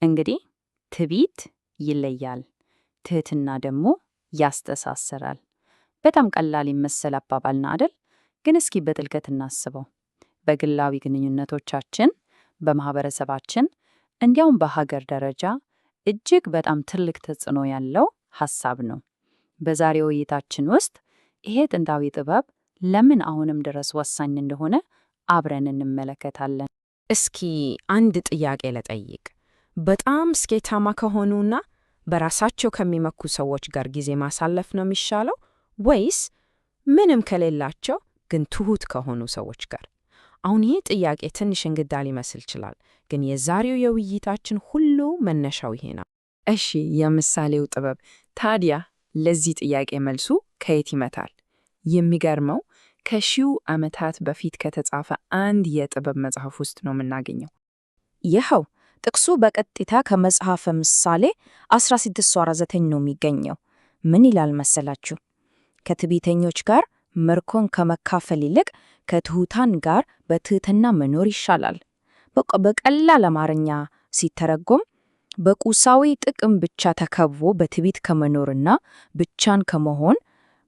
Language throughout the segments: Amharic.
እንግዲህ ትዕቢት ይለያል፣ ትህትና ደግሞ ያስተሳስራል። በጣም ቀላል ይመስል አባባልና አይደል? ግን እስኪ በጥልቀት እናስበው። በግላዊ ግንኙነቶቻችን፣ በማህበረሰባችን፣ እንዲያውም በሀገር ደረጃ እጅግ በጣም ትልቅ ተጽዕኖ ያለው ሐሳብ ነው። በዛሬው ውይይታችን ውስጥ ይሄ ጥንታዊ ጥበብ ለምን አሁንም ድረስ ወሳኝ እንደሆነ አብረን እንመለከታለን። እስኪ አንድ ጥያቄ ልጠይቅ። በጣም ስኬታማ ከሆኑና በራሳቸው ከሚመኩ ሰዎች ጋር ጊዜ ማሳለፍ ነው የሚሻለው ወይስ ምንም ከሌላቸው ግን ትሁት ከሆኑ ሰዎች ጋር? አሁን ይህ ጥያቄ ትንሽ እንግዳ ሊመስል ይችላል፣ ግን የዛሬው የውይይታችን ሁሉ መነሻው ይሄ ነው። እሺ፣ የምሳሌው ጥበብ ታዲያ ለዚህ ጥያቄ መልሱ ከየት ይመጣል? የሚገርመው ከሺው ዓመታት በፊት ከተጻፈ አንድ የጥበብ መጽሐፍ ውስጥ ነው የምናገኘው። ይኸው ጥቅሱ በቀጥታ ከመጽሐፈ ምሳሌ 16:9 ነው የሚገኘው። ምን ይላል መሰላችሁ? ከትዕቢተኞች ጋር ምርኮን ከመካፈል ይልቅ ከትሑታን ጋር በትሕትና መኖር ይሻላል። በቀላል አማርኛ ሲተረጎም በቁሳዊ ጥቅም ብቻ ተከቦ በትዕቢት ከመኖርና ብቻን ከመሆን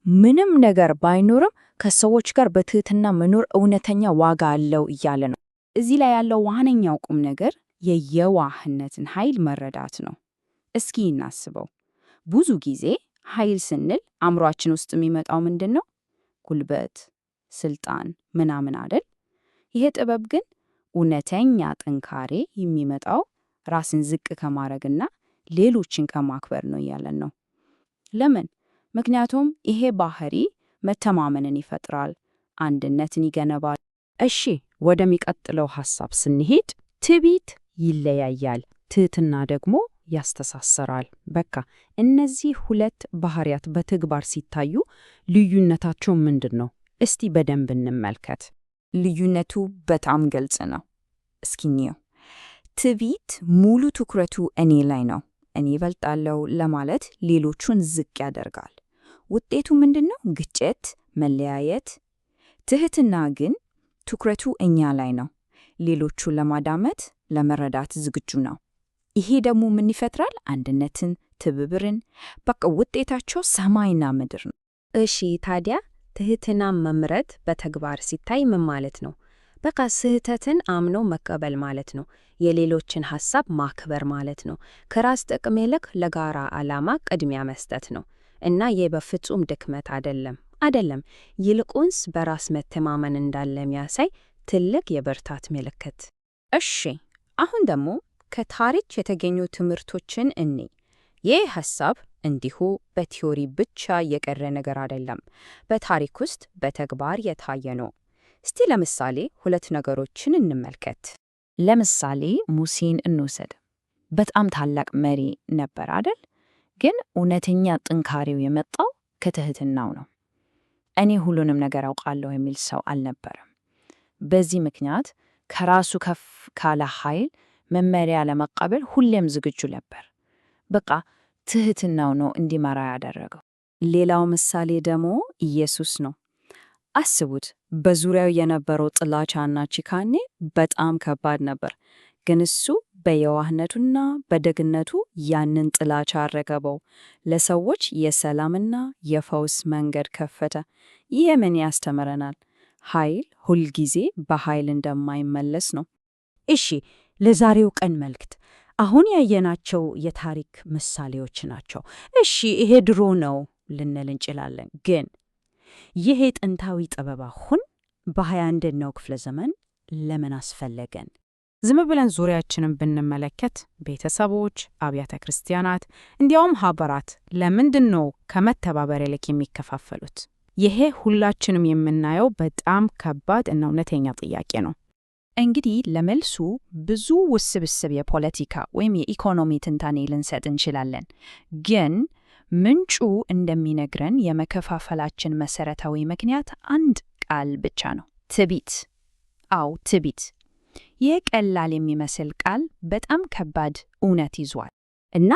ምንም ነገር ባይኖርም ከሰዎች ጋር በትሕትና መኖር እውነተኛ ዋጋ አለው እያለ ነው። እዚህ ላይ ያለው ዋነኛው ቁም ነገር የየዋህነትን ኃይል መረዳት ነው። እስኪ እናስበው። ብዙ ጊዜ ኃይል ስንል አእምሯችን ውስጥ የሚመጣው ምንድን ነው? ጉልበት፣ ስልጣን ምናምን አይደል? ይሄ ጥበብ ግን እውነተኛ ጥንካሬ የሚመጣው ራስን ዝቅ ከማድረግና ሌሎችን ከማክበር ነው እያለን ነው። ለምን? ምክንያቱም ይሄ ባህሪ መተማመንን ይፈጥራል፣ አንድነትን ይገነባል። እሺ፣ ወደሚቀጥለው ሐሳብ ስንሄድ ትዕቢት ይለያያል፣ ትህትና ደግሞ ያስተሳስራል። በቃ እነዚህ ሁለት ባህሪያት በተግባር ሲታዩ ልዩነታቸው ምንድን ነው? እስቲ በደንብ እንመልከት። ልዩነቱ በጣም ግልጽ ነው። እስኪ እንየው። ትዕቢት ሙሉ ትኩረቱ እኔ ላይ ነው። እኔ እበልጣለሁ ለማለት ሌሎቹን ዝቅ ያደርጋል። ውጤቱ ምንድን ነው? ግጭት፣ መለያየት። ትህትና ግን ትኩረቱ እኛ ላይ ነው። ሌሎቹን ለማዳመጥ፣ ለመረዳት ዝግጁ ነው። ይሄ ደግሞ ምን ይፈጥራል? አንድነትን፣ ትብብርን። በቃ ውጤታቸው ሰማይና ምድር ነው። እሺ፣ ታዲያ ትህትናን መምረጥ በተግባር ሲታይ ምን ማለት ነው? በቃ ስህተትን አምኖ መቀበል ማለት ነው። የሌሎችን ሐሳብ ማክበር ማለት ነው። ከራስ ጥቅም ይልቅ ለጋራ ዓላማ ቅድሚያ መስጠት ነው። እና ይህ በፍጹም ድክመት አይደለም። ይልቁንስ በራስ መተማመን እንዳለ የሚያሳይ ትልቅ የብርታት ምልክት። እሺ፣ አሁን ደግሞ ከታሪክ የተገኙ ትምህርቶችን እንይ። ይህ ሐሳብ እንዲሁ በቲዮሪ ብቻ የቀረ ነገር አይደለም። በታሪክ ውስጥ በተግባር የታየ ነው። እስቲ ለምሳሌ ሁለት ነገሮችን እንመልከት። ለምሳሌ ሙሴን እንውሰድ። በጣም ታላቅ መሪ ነበር አይደል? ግን እውነተኛ ጥንካሬው የመጣው ከትህትናው ነው። እኔ ሁሉንም ነገር አውቃለሁ የሚል ሰው አልነበረም። በዚህ ምክንያት ከራሱ ከፍ ካለ ኃይል መመሪያ ለመቀበል ሁሌም ዝግጁ ነበር። በቃ ትህትናው ነው እንዲመራ ያደረገው። ሌላው ምሳሌ ደግሞ ኢየሱስ ነው። አስቡት፣ በዙሪያው የነበረው ጥላቻና ጭካኔ በጣም ከባድ ነበር። ግን እሱ በየዋህነቱና በደግነቱ ያንን ጥላቻ አረገበው። ለሰዎች የሰላምና የፈውስ መንገድ ከፈተ። ይህ ምን ያስተምረናል? ኃይል ሁልጊዜ በኃይል እንደማይመለስ ነው። እሺ፣ ለዛሬው ቀን መልእክት አሁን ያየናቸው የታሪክ ምሳሌዎች ናቸው። እሺ፣ ይሄ ድሮ ነው ልንል እንችላለን። ግን ይሄ ጥንታዊ ጥበብ አሁን በ21ኛው ክፍለ ዘመን ለምን አስፈለገን? ዝም ብለን ዙሪያችንን ብንመለከት ቤተሰቦች፣ አብያተ ክርስቲያናት እንዲያውም ሀገራት ለምንድን ነው ከመተባበር ይልቅ የሚከፋፈሉት? ይሄ ሁላችንም የምናየው በጣም ከባድ እና እውነተኛ ጥያቄ ነው። እንግዲህ ለመልሱ ብዙ ውስብስብ የፖለቲካ ወይም የኢኮኖሚ ትንታኔ ልንሰጥ እንችላለን። ግን ምንጩ እንደሚነግረን የመከፋፈላችን መሰረታዊ ምክንያት አንድ ቃል ብቻ ነው፣ ትዕቢት። አዎ፣ ትዕቢት። ይህ ቀላል የሚመስል ቃል በጣም ከባድ እውነት ይዟል። እና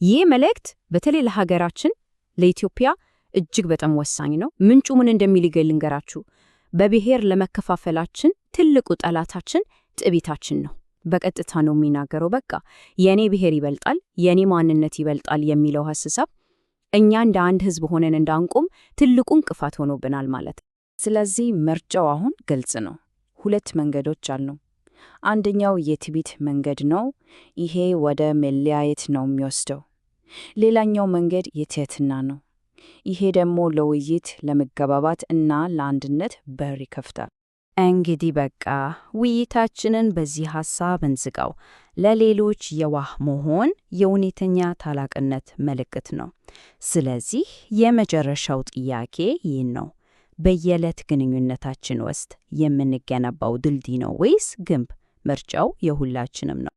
ይህ መልእክት በተለይ ለሀገራችን ለኢትዮጵያ እጅግ በጣም ወሳኝ ነው። ምንጩ ምን እንደሚል ልንገራችሁ። በብሔር ለመከፋፈላችን ትልቁ ጠላታችን ትዕቢታችን ነው። በቀጥታ ነው የሚናገረው። በቃ የኔ ብሔር ይበልጣል፣ የኔ ማንነት ይበልጣል የሚለው ሐሳብ እኛ እንደ አንድ ሕዝብ ሆነን እንዳንቆም ትልቁ እንቅፋት ሆኖብናል ማለት። ስለዚህ ምርጫው አሁን ግልጽ ነው። ሁለት መንገዶች አሉ። አንደኛው የትዕቢት መንገድ ነው። ይሄ ወደ መለያየት ነው የሚወስደው። ሌላኛው መንገድ የትህትና ነው። ይሄ ደግሞ ለውይይት፣ ለመግባባት እና ለአንድነት በር ይከፍታል። እንግዲህ በቃ ውይይታችንን በዚህ ሐሳብ እንዝጋው። ለሌሎች የዋህ መሆን የእውነተኛ ታላቅነት ምልክት ነው። ስለዚህ የመጨረሻው ጥያቄ ይህን ነው። በየዕለት ግንኙነታችን ውስጥ የምንገነባው ድልድይ ነው ወይስ ግንብ? ምርጫው የሁላችንም ነው።